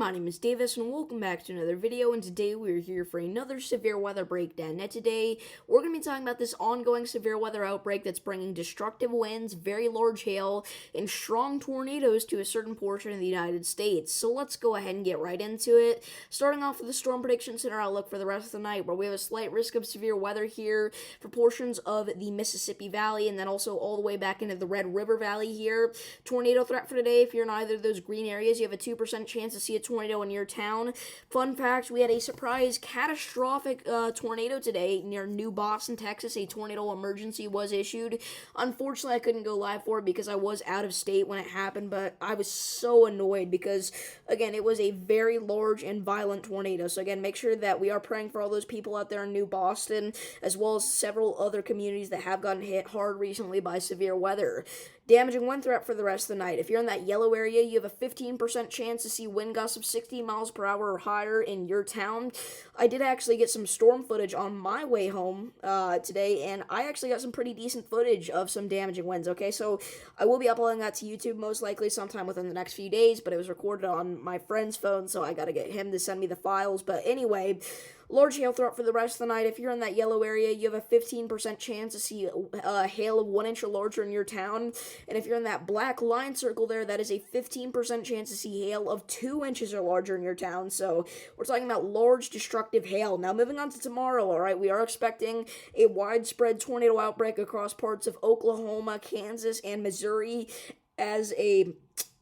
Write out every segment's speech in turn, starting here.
my name is Davis and welcome back to another video, and today we're here for another severe weather breakdown. Now today, we're going to be talking about this ongoing severe weather outbreak that's bringing destructive winds, very large hail, and strong tornadoes to a certain portion of the United States. So let's go ahead and get right into it. Starting off with the Storm Prediction Center outlook for the rest of the night, where we have a slight risk of severe weather here for portions of the Mississippi Valley, and then also all the way back into the Red River Valley here. Tornado threat for today, if you're in either of those green areas, you have a 2% chance to see a tornado in your town. Fun fact, we had a surprise catastrophic tornado today near New Boston, Texas. A tornado emergency was issued. Unfortunately, I couldn't go live for it because I was out of state when it happened, but I was so annoyed because, again, it was a very large and violent tornado. So again, make sure that we are praying for all those people out there in New Boston, as well as several other communities that have gotten hit hard recently by severe weather. Damaging wind threat for the rest of the night. If you're in that yellow area, you have a 15% chance to see wind gusts of 60 miles per hour or higher in your town. I did actually get some storm footage on my way home today, and I actually got some pretty decent footage of some damaging winds, okay? So I will be uploading that to YouTube most likely sometime within the next few days, but it was recorded on my friend's phone, so I gotta get him to send me the files. But anyway, large hail threat for the rest of the night. If you're in that yellow area, you have a 15% chance to see hail of 1 inch or larger in your town. And if you're in that black line circle there, that is a 15% chance to see hail of 2 inches or larger in your town. So we're talking about large destructive hail. Now moving on to tomorrow, all right, we are expecting a widespread tornado outbreak across parts of Oklahoma, Kansas, and Missouri as a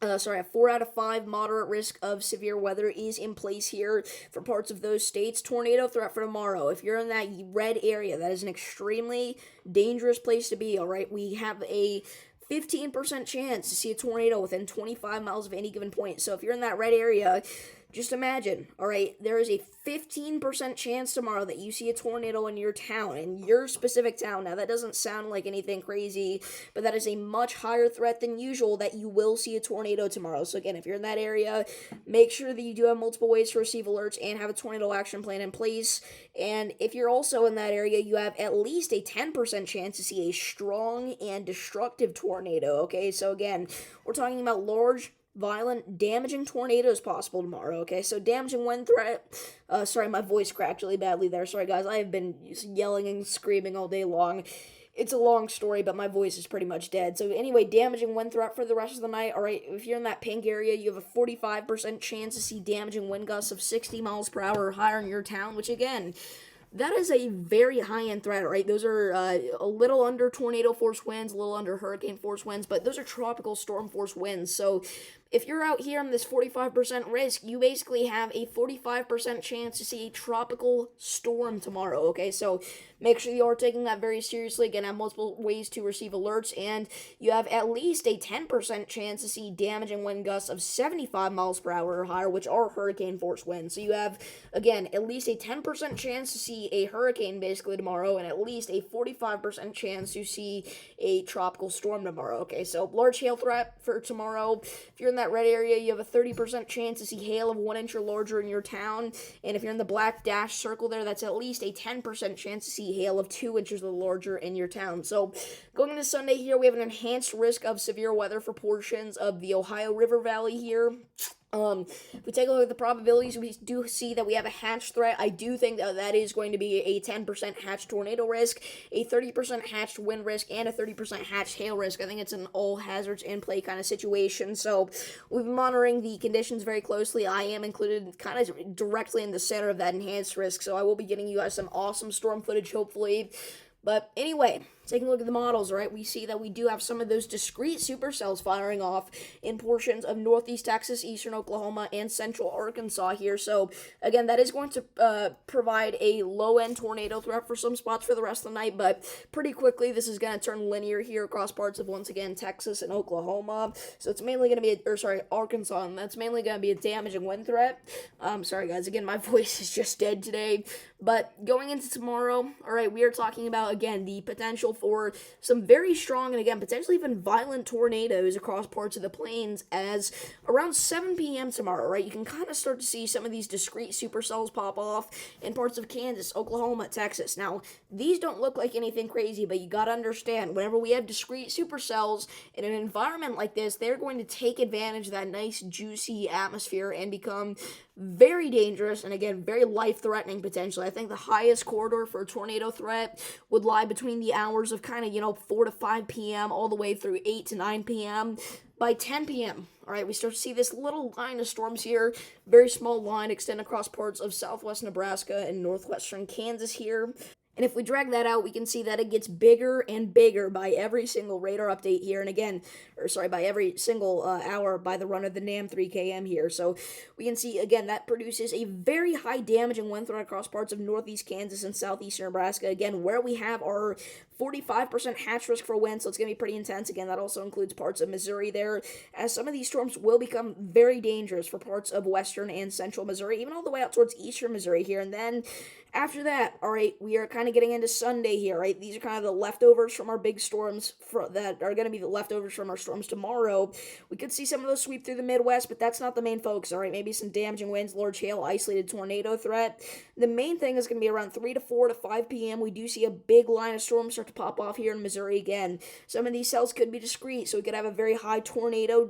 4 out of 5 moderate risk of severe weather is in place here for parts of those states. Tornado threat for tomorrow. If you're in that red area, that is an extremely dangerous place to be, all right? We have a 15% chance to see a tornado within 25 miles of any given point. So if you're in that red area, just imagine, all right, there is a 15% chance tomorrow that you see a tornado in your town, in your specific town. Now, that doesn't sound like anything crazy, but that is a much higher threat than usual that you will see a tornado tomorrow. So again, if you're in that area, make sure that you do have multiple ways to receive alerts and have a tornado action plan in place. And if you're also in that area, you have at least a 10% chance to see a strong and destructive tornado, okay? So again, we're talking about large, violent, damaging tornadoes possible tomorrow, okay? So damaging wind threat. Sorry, my voice cracked really badly there. Sorry, guys. I have been yelling and screaming all day long. It's a long story, but my voice is pretty much dead. So anyway, damaging wind threat for the rest of the night. All right, if you're in that pink area, you have a 45% chance to see damaging wind gusts of 60 miles per hour or higher in your town, which again, that is a very high-end threat, right? Those are a little under tornado force winds, a little under hurricane force winds, but those are tropical storm force winds. So if you're out here on this 45% risk, you basically have a 45% chance to see a tropical storm tomorrow, okay? So make sure you are taking that very seriously. Again, have multiple ways to receive alerts, and you have at least a 10% chance to see damaging wind gusts of 75 miles per hour or higher, which are hurricane force winds. So you have, again, at least a 10% chance to see a hurricane basically tomorrow, and at least a 45% chance to see a tropical storm tomorrow, okay? So large hail threat for tomorrow. If you're in that red area, you have a 30% chance to see hail of 1 inch or larger in your town. And if you're in the black dash circle there, that's at least a 10% chance to see hail of 2 inches or larger in your town. So going into Sunday here, we have an enhanced risk of severe weather for portions of the Ohio River Valley here. If we take a look at the probabilities, we do see that we have a hatch threat. I do think that that is going to be a 10% hatch tornado risk, a 30% hatched wind risk, and a 30% hatched hail risk. I think it's an all hazards in play kind of situation. So we've been monitoring the conditions very closely. I am included kind of directly in the center of that enhanced risk, so I will be getting you guys some awesome storm footage, hopefully. But anyway, taking a look at the models, right, we see that we do have some of those discrete supercells firing off in portions of northeast Texas, eastern Oklahoma, and central Arkansas here. So, again, that is going to provide a low-end tornado threat for some spots for the rest of the night, but pretty quickly this is going to turn linear here across parts of, once again, Texas and Oklahoma. So it's mainly going to be, Arkansas, and that's mainly going to be a damaging wind threat. Sorry, guys, again, my voice is just dead today. But going into tomorrow, all right, we are talking about, again, the potential for some very strong and, again, potentially even violent tornadoes across parts of the plains as around 7 p.m. tomorrow, right? You can kind of start to see some of these discrete supercells pop off in parts of Kansas, Oklahoma, Texas. Now, these don't look like anything crazy, but you gotta understand, whenever we have discrete supercells in an environment like this, they're going to take advantage of that nice, juicy atmosphere and become very dangerous and, again, very life-threatening potentially. I think the highest corridor for a tornado threat would lie between the hours of kind of, 4 to 5 p.m. all the way through 8 to 9 p.m. By 10 p.m., all right, we start to see this little line of storms here, very small line extend across parts of southwest Nebraska and northwestern Kansas here. And if we drag that out, we can see that it gets bigger and bigger by every single radar update here. And again, by every single hour by the run of the NAM 3KM here. So we can see, again, that produces a very high damaging wind threat across parts of northeast Kansas and southeastern Nebraska. Again, where we have our 45% hatch risk for wind, so it's going to be pretty intense. Again, that also includes parts of Missouri there, as some of these storms will become very dangerous for parts of western and central Missouri, even all the way out towards eastern Missouri here. And then after that, all right, we are kind of getting into Sunday here, right? These are kind of the leftovers from our big storms that are going to be the leftovers from our storms tomorrow. We could see some of those sweep through the Midwest, but that's not the main focus, all right? Maybe some damaging winds, large hail, isolated tornado threat. The main thing is going to be around 3 to 4 to 5 p.m. We do see a big line of storms start to pop off here in Missouri again. Some of these cells could be discrete, so we could have a very high tornado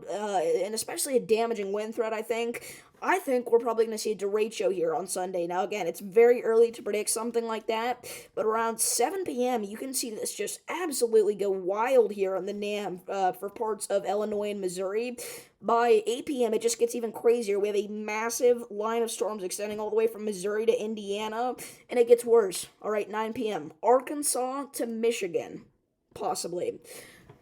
and especially a damaging wind threat, I think. I think we're probably going to see a derecho here on Sunday. Now, again, it's very early to predict something like that, but around 7 p.m., you can see this just absolutely go wild here on the NAM for parts of Illinois and Missouri. By 8 p.m., it just gets even crazier. We have a massive line of storms extending all the way from Missouri to Indiana, and it gets worse. All right, 9 p.m., Arkansas to Michigan, possibly.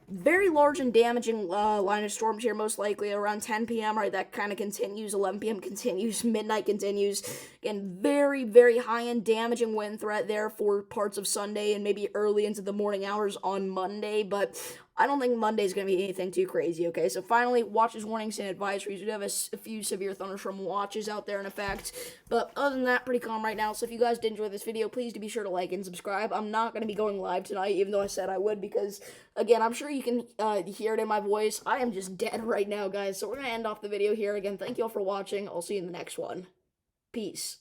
Very large and damaging line of storms here, most likely around 10 p.m., right? That kind of continues. 11 p.m. continues. Midnight continues. Again, very, very high and damaging wind threat there for parts of Sunday and maybe early into the morning hours on Monday, but I don't think Monday's going to be anything too crazy, okay? So finally, watches, warnings, and advisories. We do have a few severe thunderstorm watches out there in effect, but other than that, pretty calm right now. So if you guys did enjoy this video, please do be sure to like and subscribe. I'm not going to be going live tonight, even though I said I would, because, again, I'm sure you can hear it in my voice. I am just dead right now, guys. So we're going to end off the video here. Again, thank you all for watching. I'll see you in the next one. Peace.